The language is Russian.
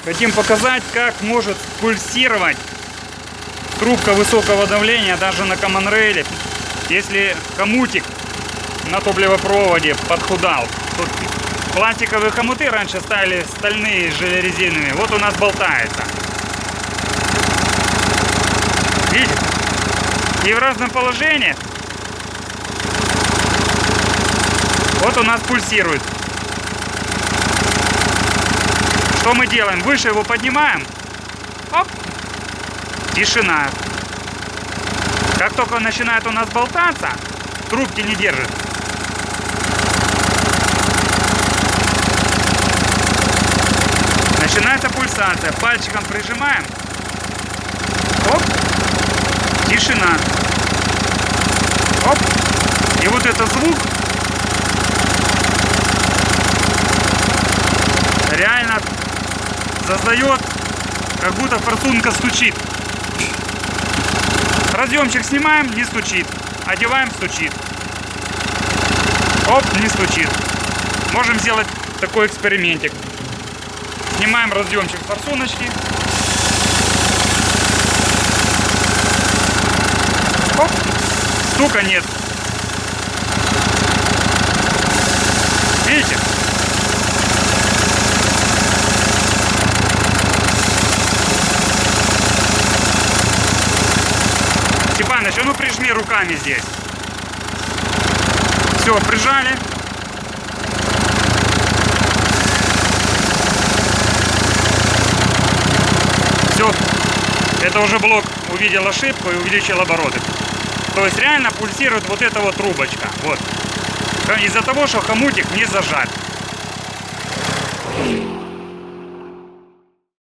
Хотим показать, как может пульсировать трубка высокого давления даже на Common Rail, если хомутик на топливопроводе подхудал. Тут пластиковые хомуты раньше ставили стальные, железорезиновые. Вот у нас болтается. Видите? И в разном положении вот у нас пульсирует. Что мы делаем? Выше его поднимаем. Оп. Тишина. Как только он начинает у нас болтаться, трубки не держит. Начинается пульсация. Пальчиком прижимаем. Оп. Тишина. Оп. И вот этот звук реально создает, как будто форсунка стучит. Разъемчик снимаем, не стучит. Одеваем, стучит. Оп, не стучит. Можем сделать такой экспериментик. Снимаем разъемчик форсуночки. Оп, стука нет. Видите? Степаныч, а ну прижми руками здесь. Все, прижали. Все. Это уже блок увидел ошибку и увеличил обороты. То есть реально пульсирует вот эта вот трубочка. Вот. Из-за того, что хомутик не зажат.